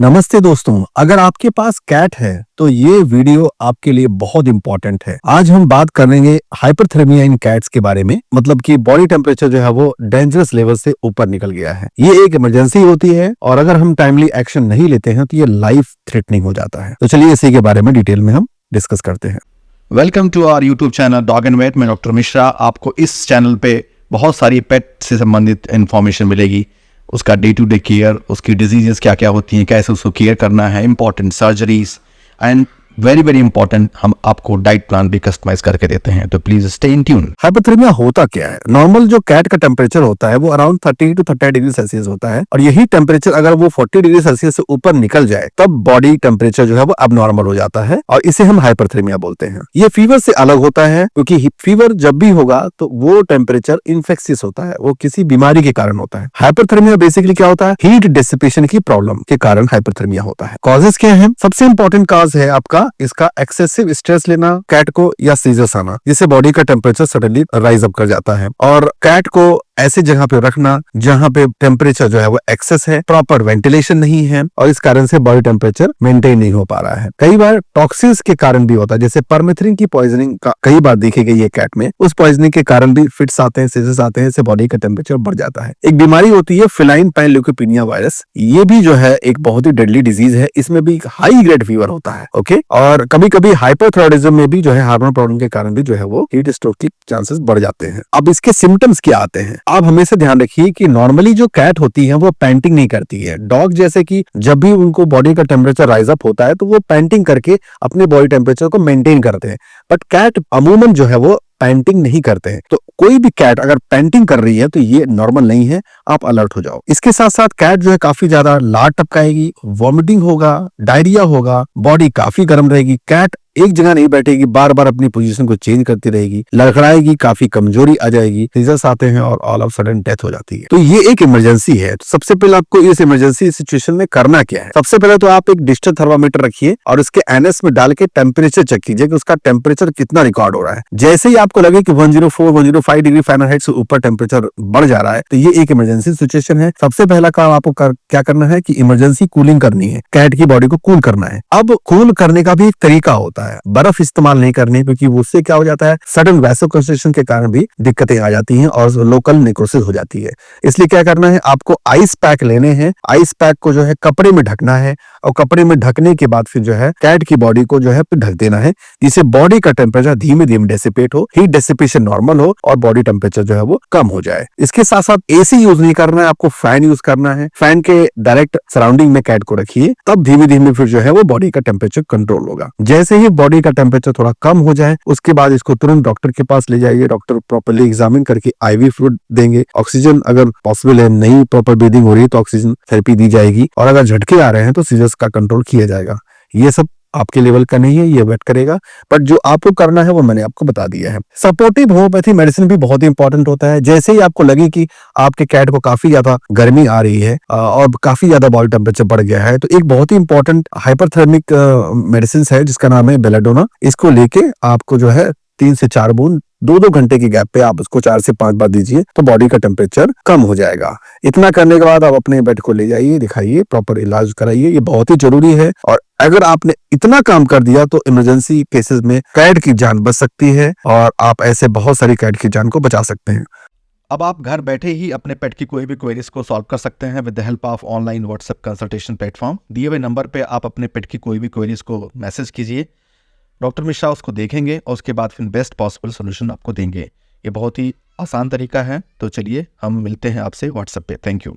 नमस्ते दोस्तों, अगर आपके पास कैट है तो ये वीडियो आपके लिए बहुत इंपॉर्टेंट है। आज हम बात करेंगे हाइपरथर्मिया इन कैट्स के बारे में, मतलब कि बॉडी टेम्परेचर जो है वो डेंजरस लेवल से ऊपर निकल गया है। ये एक इमरजेंसी होती है और अगर हम टाइमली एक्शन नहीं लेते हैं तो ये लाइफ थ्रेटनिंग हो जाता है। तो चलिए इसी के बारे में डिटेल में हम डिस्कस करते हैं। Welcome to our YouTube channel dog and vet. मैं डॉक्टर मिश्रा। आपको इस चैनल पे बहुत सारी पेट से संबंधित इंफॉर्मेशन मिलेगी। उसका डे टू डे केयर, उसकी डिजीजेस क्या क्या होती हैं, कैसे उसको केयर करना है, important surgeries and very very important, हम आपको डाइट प्लान भी कस्टमाइज करके देते हैं। तो please stay in tune. Hyperthermia होता क्या है? नॉर्मल जो कैट का टेम्परेचर होता है वो अराउंड 30 to 30 डिग्री सेल्सियस होता है और यही टेम्परेचर अगर वो 40 डिग्री सेल्सियस से ऊपर निकल जाए तब बॉडी टेम्परेचर जो है वो अबनॉर्मल हो जाता है और इसे हम हाइपरथर्मिया बोलते हैं। ये फीवर से अलग होता है क्योंकि फीवर जब भी होगा तो वो टेम्परेचर इन्फेक्शियस होता है, वो किसी बीमारी के कारण होता है। हाइपरथर्मिया बेसिकली क्या होता है? हीट डिसिपेशन की प्रॉब्लम के कारण हाइपरथर्मिया होता है। कॉजेस क्या है? सबसे इंपॉर्टेंट कॉज है आपका इसका एक्सेसिव स्ट्रेस लेना कैट को, या सीजर्स आना, जिससे बॉडी का टेम्परेचर सडनली राइज अप कर जाता है। और कैट को ऐसी जगह पे रखना जहां पे टेम्परेचर जो है वो एक्सेस है, प्रॉपर वेंटिलेशन नहीं है और इस कारण से बॉडी टेम्परेचर मेंटेन नहीं हो पा रहा है। कई बार टॉक्सिन्स के कारण भी होता है, जैसे परमेथ्रिन की पॉइजनिंग का कई बार देखी गई है कैट में। उस पॉइजनिंग के कारण भी फिट्स आते हैं, सीजर्स आते हैं, इससे बॉडी का टेम्परेचर बढ़ जाता है। एक बीमारी होती है फिलाइन पैनल्यूकोपिनिया वायरस। ये भी जो है एक बहुत ही डेडली डिजीज है। इसमें भी हाई ग्रेड फीवर होता है। ओके, और कभी कभी हाइपरथायराइडिज्म में भी जो है हार्मोन प्रॉब्लम के कारण भी जो है वो हीट स्ट्रोक की चांसेस बढ़ जाते हैं। अब इसके सिम्टम्स क्या आते हैं? आप हमेशा ध्यान रखिए कि नॉर्मली जो कैट होती है वो पैंटिंग नहीं करती है। डॉग जैसे कि जब भी उनको बॉडी का टेम्परेचर राइज अप होता है तो वो पैंटिंग करके अपने बॉडी टेम्परेचर को मेंटेन करते हैं, बट कैट अमूमन जो है वो पैंटिंग नहीं करते हैं। तो कोई भी कैट अगर पैंटिंग कर रही है तो ये नॉर्मल नहीं है, आप अलर्ट हो जाओ। इसके साथ साथ कैट जो है काफी ज्यादा लार टपकाएगी, वॉमिटिंग होगा, डायरिया होगा, बॉडी काफी गर्म रहेगी, कैट एक जगह नहीं बैठेगी, बार बार अपनी पोजीशन को चेंज करती रहेगी, लड़खड़ाएगी, काफी कमजोरी आ जाएगी, सीजर्स आते हैं और ऑल ऑफ सडन डेथ हो जाती है। तो ये एक इमरजेंसी है। तो सबसे पहले आपको इस इमरजेंसी सिचुएशन में करना क्या है? सबसे पहले तो आप एक डिजिटल थर्मामीटर रखिए और उसके एनएस में डाल के टेम्परेचर चेक कीजिए कि उसका टेम्परेचर कितना रिकॉर्ड हो रहा है। जैसे ही आपको लगे कि 104 105 डिग्री फ़ारेनहाइट से ऊपर टेम्परेचर बढ़ जा रहा है तो ये एक इमरजेंसी सिचुएशन है। सबसे पहला काम आपको क्या करना है कि इमरजेंसी कूलिंग करनी है, कैट की बॉडी को कूल करना है। अब कूल करने का भी एक तरीका होता है, बर्फ इस्तेमाल नहीं करनी, क्योंकि उससे क्या हो जाता है, सडन वैसोकंस्ट्रिक्शन के कारण भी दिक्कतें आ जाती हैं और लोकल नेक्रोसिस हो जाती है। इसलिए क्या करना है, आपको आइस पैक लेने हैं। आइस पैक को जो है कपड़े में ढकना है और कपड़े में ढकने के बाद फिर जो है कैट की बॉडी को जो है ढक देना है, जिससे बॉडी का टेम्परेचर धीमे धीमे डेसिपेट हो, हीट डेसिपेशन नॉर्मल हो और बॉडी टेम्परेचर जो है वो कम हो जाए। इसके साथ साथ एसी यूज नहीं करना है, आपको फैन यूज करना है। फैन के डायरेक्ट सराउंडिंग में कैट को रखिए, तब धीमे धीमे फिर जो है वो बॉडी का टेम्परेचर कंट्रोल होगा। जैसे ही बॉडी का टेम्परेचर थोड़ा कम हो जाए उसके बाद इसको तुरंत डॉक्टर के पास ले जाइए। डॉक्टर प्रॉपर्ली एग्जामिन करके आईवी फ्लूइड देंगे। ऑक्सीजन अगर पॉसिबल है, नहीं प्रॉपर ब्रीदिंग हो रही है तो ऑक्सीजन थेरेपी दी जाएगी और अगर झटके आ रहे हैं तो सीजर्स का कंट्रोल किया जाएगा। ये सब आपके लेवल का नहीं है, ये वेट करेगा, बट जो आपको करना है वो मैंने आपको बता दिया है। सपोर्टिव होम्योपैथी मेडिसिन भी बहुत ही इंपॉर्टेंट होता है। जैसे ही आपको लगे कि आपके कैट को काफी ज्यादा गर्मी आ रही है और काफी ज्यादा बॉडी टेम्परेचर बढ़ गया है, तो एक बहुत ही इंपॉर्टेंट हाइपरथर्मिक मेडिसिन है जिसका नाम है बेलाडोना। इसको लेके आपको जो है 3 से 4 बूंद 2-2 घंटे की गैप पे आप उसको 4 से 5 बार दीजिए तो बॉडी का टेम्परेचर कम हो जाएगा। इतना करने के बाद आप अपने पेट को ले जाइए, दिखाइए, प्रॉपर इलाज कराइए, ये बहुत ही जरूरी है। और अगर आपने इतना काम कर दिया तो इमरजेंसी केसेस में कैट की जान बच सकती है और आप ऐसे बहुत सारी कैट की जान को बचा सकते हैं। अब आप घर बैठे ही अपने पेट की कोई भी क्वेरीज को सॉल्व कर सकते हैं with the help of online WhatsApp consultation platform. दिए हुए नंबर पे आप अपने पेट की कोई भी क्वेरीज को मैसेज कीजिए, डॉक्टर मिश्रा उसको देखेंगे और उसके बाद फिर बेस्ट पॉसिबल सोल्यूशन आपको देंगे। ये बहुत ही आसान तरीका है। तो चलिए हम मिलते हैं आपसे व्हाट्सएप पे। Thank you.